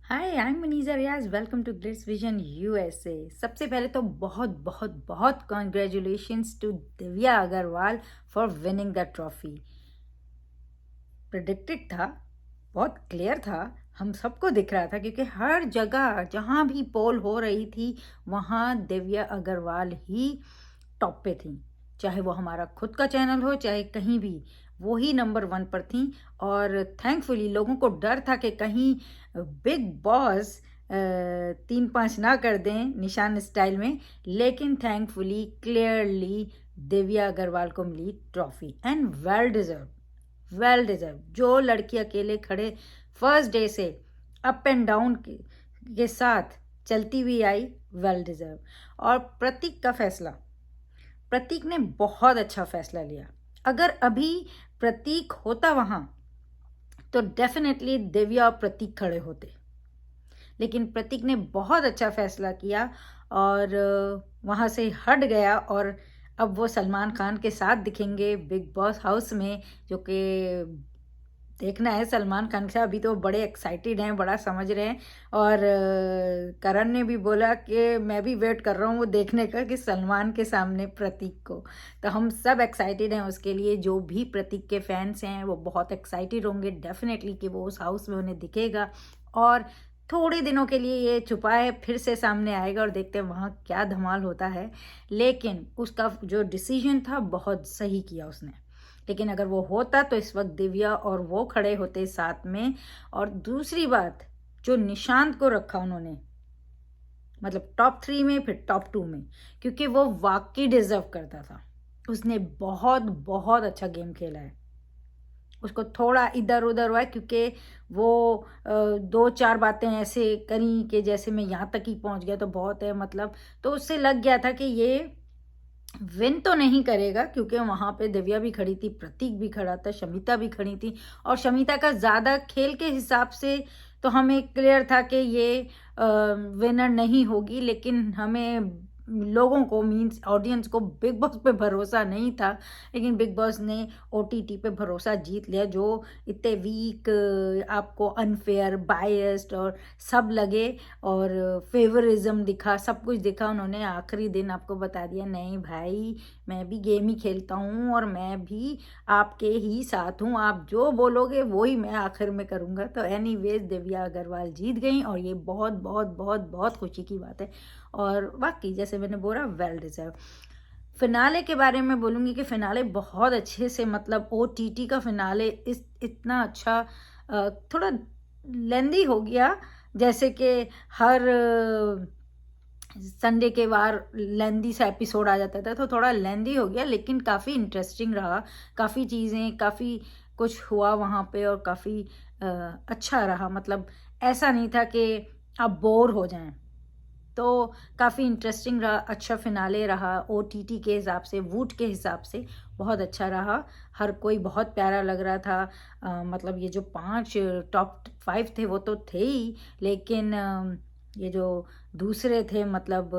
Hi, I am Maniza Riyaz. Welcome to Glitz Vision USA. सबसे पहले तो बहुत बहुत बहुत congratulations to Divya Agarwal for winning the trophy. Predicted था, बहुत क्लियर था, हम सबको दिख रहा था क्योंकि हर जगह जहाँ भी पोल हो रही थी वहाँ दिव्या अग्रवाल ही टॉप पे थी। चाहे वो हमारा खुद का चैनल हो चाहे कहीं भी, वो ही नंबर वन पर थी। और थैंकफुली लोगों को डर था कि कहीं बिग बॉस 3-5 ना कर दें निशान स्टाइल में, लेकिन थैंकफुली क्लियरली दिव्या अग्रवाल को मिली ट्रॉफी एंड वेल डिजर्व। जो लड़की अकेले खड़े फर्स्ट डे से अप एंड डाउन के साथ चलती हुई आई, वेल डिजर्व। और प्रतीक का फैसला, प्रतीक ने बहुत अच्छा फैसला लिया। अगर अभी प्रतीक होता वहाँ तो डेफिनेटली दिव्या और प्रतीक खड़े होते, लेकिन प्रतीक ने बहुत अच्छा फैसला किया और वहाँ से हट गया। और अब वो सलमान खान के साथ दिखेंगे बिग बॉस हाउस में, जो कि देखना है सलमान खान से। अभी तो बड़े एक्साइटेड हैं, बड़ा समझ रहे हैं। और करण ने भी बोला कि मैं भी वेट कर रहा हूँ वो देखने का कि सलमान के सामने प्रतीक को। तो हम सब एक्साइटेड हैं उसके लिए। जो भी प्रतीक के फैंस हैं वो बहुत एक्साइटेड होंगे डेफिनेटली कि वो उस हाउस में उन्हें दिखेगा। और थोड़े दिनों के लिए ये छुपा है, फिर से सामने आएगा और देखते हैं वहाँ क्या धमाल होता है। लेकिन उसका जो डिसीजन था बहुत सही किया उसने। लेकिन अगर वो होता तो इस वक्त दिव्या और वो खड़े होते साथ में। और दूसरी बात, जो निशांत को रखा उन्होंने, मतलब टॉप 3 में फिर टॉप 2 में, क्योंकि वो वाकई डिजर्व करता था। उसने बहुत बहुत अच्छा गेम खेला है। उसको थोड़ा इधर उधर हुआ है क्योंकि वो 2-4 बातें ऐसे करी कि जैसे मैं यहाँ तक ही पहुँच गया तो बहुत है, मतलब। तो उससे लग गया था कि ये विन तो नहीं करेगा, क्योंकि वहाँ पे दिव्या भी खड़ी थी, प्रतीक भी खड़ा था, शमिता भी खड़ी थी। और शमिता का ज़्यादा खेल के हिसाब से तो हमें क्लियर था कि ये विनर नहीं होगी। लेकिन हमें लोगों को, मींस ऑडियंस को, बिग बॉस पे भरोसा नहीं था। लेकिन बिग बॉस ने ओटीटी पे भरोसा जीत लिया। जो इतने वीक, आपको अनफेयर, बायस्ड और सब लगे और फेवरिज्म दिखा, सब कुछ दिखा, उन्होंने आखिरी दिन आपको बता दिया नहीं भाई, मैं भी गेम ही खेलता हूँ और मैं भी आपके ही साथ हूँ, आप जो बोलोगे वो ही मैं आखिर में करूँगा। तो एनीवेज दिव्या अग्रवाल जीत गई और ये बहुत बहुत बहुत बहुत खुशी की बात है। और वाकई जैसे मैंने बोला, वेल डिजर्व। फिनाले के बारे में बोलूँगी कि फिनाले बहुत अच्छे से, मतलब ओटीटी का फिनाले इतना अच्छा, थोड़ा लेंदी हो गया। जैसे कि हर संडे के वार लेंदी सा एपिसोड आ जाता था, तो थोड़ा लेंदी हो गया, लेकिन काफ़ी इंटरेस्टिंग रहा। काफ़ी चीज़ें, काफ़ी कुछ हुआ वहाँ पे और काफ़ी अच्छा रहा। मतलब ऐसा नहीं था कि आप बोर हो जाएं। तो काफ़ी इंटरेस्टिंग रहा, अच्छा फिनाले रहा। ओटीटी के हिसाब से, वूट के हिसाब से बहुत अच्छा रहा। हर कोई बहुत प्यारा लग रहा था। मतलब ये जो 5 टॉप 5 थे वो तो थे ही, लेकिन ये जो दूसरे थे, मतलब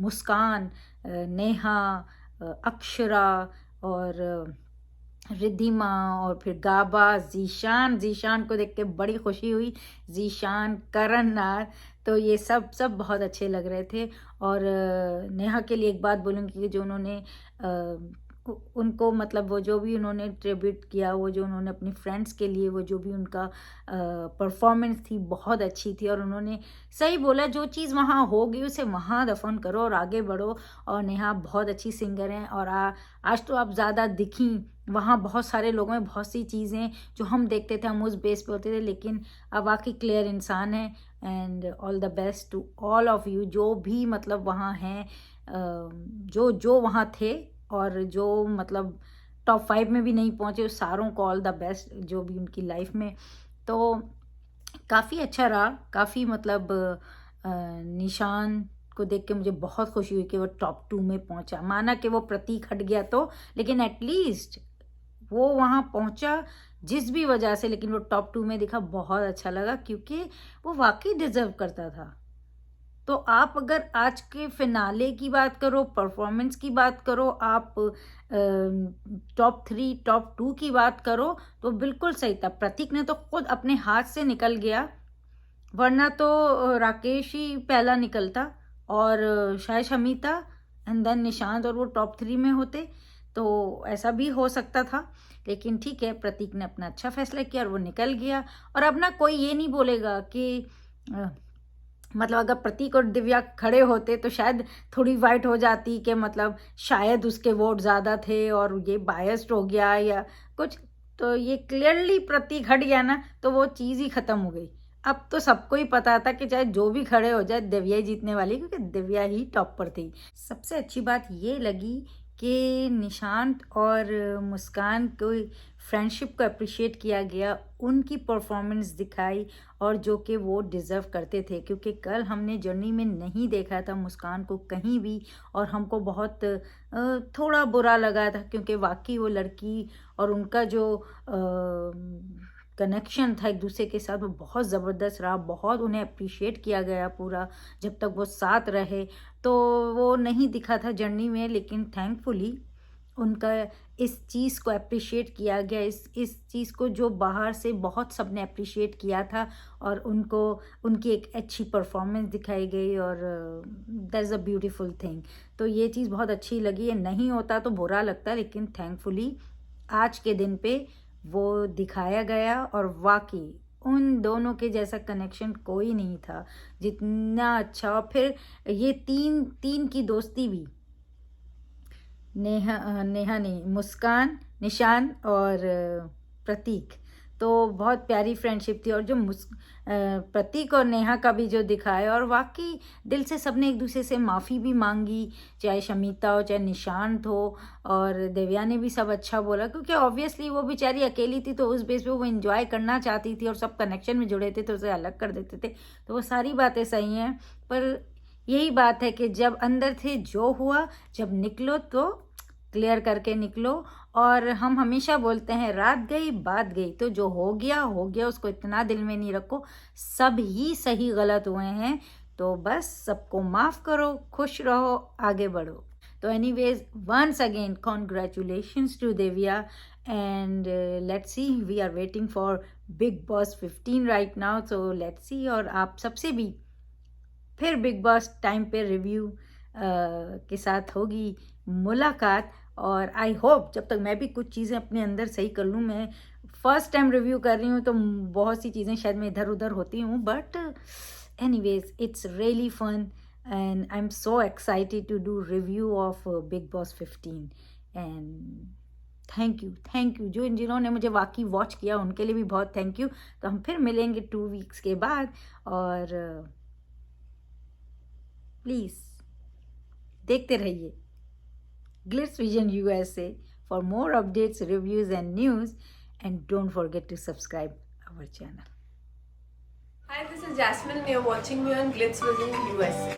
मुस्कान, नेहा, अक्षरा और रिद्धिमा, और फिर गाबा, जीशान को देख के बड़ी खुशी हुई। जीशान, करण नार, तो ये सब सब बहुत अच्छे लग रहे थे। और नेहा के लिए एक बात बोलूँगी कि जो उन्होंने उनको, मतलब वो जो भी उन्होंने ट्रिब्यूट किया, वो जो उन्होंने अपनी फ्रेंड्स के लिए, वो जो भी उनका परफॉर्मेंस थी बहुत अच्छी थी। और उन्होंने सही बोला, जो चीज़ वहाँ होगी उसे वहाँ दफन करो और आगे बढ़ो। और नेहा बहुत अच्छी सिंगर हैं और आज तो आप ज़्यादा दिखी। वहाँ बहुत सारे लोगों में बहुत सी चीज़ें जो हम देखते थे, हम उस बेस पे होते थे, लेकिन अब वाकई क्लियर इंसान है। And all the best to all of you जो भी मतलब वहाँ हैं, जो जो वहाँ थे और जो मतलब टॉप 5 में भी नहीं पहुँचे, उस सारों को ऑल द बेस्ट जो भी उनकी लाइफ में। तो काफ़ी अच्छा रहा, काफ़ी मतलब निशान को देख के मुझे बहुत खुशी हुई कि वो टॉप 2 में पहुंचा। माना कि वो प्रतीक हट गया तो, लेकिन एटलीस्ट वो वहाँ पहुंचा जिस भी वजह से, लेकिन वो टॉप 2 में दिखा, बहुत अच्छा लगा क्योंकि वो वाकई डिजर्व करता था। तो आप अगर आज के फिनाले की बात करो, परफॉर्मेंस की बात करो, आप टॉप 3 टॉप 2 की बात करो, तो बिल्कुल सही था। प्रतीक ने तो खुद अपने हाथ से निकल गया वरना तो राकेश ही पहला निकलता और शायद शमिता एंड देन निशांत, और वो टॉप 3 में होते, तो ऐसा भी हो सकता था। लेकिन ठीक है, प्रतीक ने अपना अच्छा फैसला किया और वो निकल गया। और अब ना कोई ये नहीं बोलेगा कि मतलब अगर प्रतीक और दिव्या खड़े होते तो शायद थोड़ी वाइट हो जाती कि मतलब शायद उसके वोट ज़्यादा थे और ये बायस्ड हो गया या कुछ। तो ये क्लियरली प्रतीक हट गया ना, तो वो चीज़ ही ख़त्म हो गई। अब तो सबको ही पता था कि चाहे जो भी खड़े हो जाए दिव्या ही जीतने वाली, क्योंकि दिव्या ही टॉप पर थी। सबसे अच्छी बात ये लगी कि निशांत और मुस्कान को फ्रेंडशिप को अप्रिशिएट किया गया, उनकी परफॉर्मेंस दिखाई, और जो कि वो डिज़र्व करते थे, क्योंकि कल हमने जर्नी में नहीं देखा था मुस्कान को कहीं भी, और हमको बहुत थोड़ा बुरा लगा था, क्योंकि वाकई वो लड़की और उनका जो कनेक्शन था एक दूसरे के साथ वो बहुत ज़बरदस्त रहा, बहुत उन्हें अप्रिशिएट किया गया पूरा जब तक वो साथ रहे। तो वो नहीं दिखा था जर्नी में, लेकिन थैंकफुली उनका इस चीज़ को अप्रिशिएट किया गया, इस चीज़ को जो बाहर से बहुत सबने अप्रिशिएट किया था, और उनको उनकी एक अच्छी परफॉर्मेंस दिखाई गई, और that is a beautiful thing. तो ये चीज़ बहुत अच्छी लगी। ये नहीं होता तो बुरा लगता, लेकिन थैंकफुली आज के दिन पे वो दिखाया गया, और वाकई उन दोनों के जैसा कनेक्शन कोई नहीं था जितना अच्छा। और फिर ये तीन की दोस्ती भी, नेहा नहीं, मुस्कान, निशांत और प्रतीक, तो बहुत प्यारी फ्रेंडशिप थी। और जो प्रतीक और नेहा का भी जो दिखाया, और वाकई दिल से सबने एक दूसरे से माफ़ी भी मांगी, चाहे शमिता हो चाहे निशांत हो, और दिव्या ने भी सब अच्छा बोला, क्योंकि ऑब्वियसली वो बेचारी अकेली थी, तो उस बेस पे वो एंजॉय करना चाहती थी, और सब कनेक्शन में जुड़े थे तो उसे अलग कर देते थे। तो वो सारी बातें सही हैं, पर यही बात है कि जब अंदर थे जो हुआ, जब निकलो तो क्लियर करके निकलो। और हम हमेशा बोलते हैं रात गई बात गई, तो जो हो गया उसको इतना दिल में नहीं रखो। सब ही सही गलत हुए हैं, तो बस सबको माफ़ करो, खुश रहो, आगे बढ़ो। तो anyways, once again congratulations to Divya, and let's see, we are waiting for Bigg Boss 15 right now, so let's see. और आप सबसे भी फिर बिग बॉस टाइम पे रिव्यू के साथ होगी मुलाकात। और आई होप जब तक मैं भी कुछ चीज़ें अपने अंदर सही कर लूँ, मैं फर्स्ट टाइम रिव्यू कर रही हूँ तो बहुत सी चीज़ें शायद मैं इधर उधर होती हूँ, but anyways it's really fun and I am so excited to do review of Bigg Boss 15। And thank you जिन्होंने मुझे वाकई वॉच किया, उनके लिए भी बहुत थैंक यू। तो हम फिर मिलेंगे 2 वीक्स के बाद, और प्लीज़ देखते रहिए Glitz Vision USA for more updates, reviews and news, and don't forget to subscribe our channel. Hi, this is Jasmine and you're watching me on Glitz Vision USA.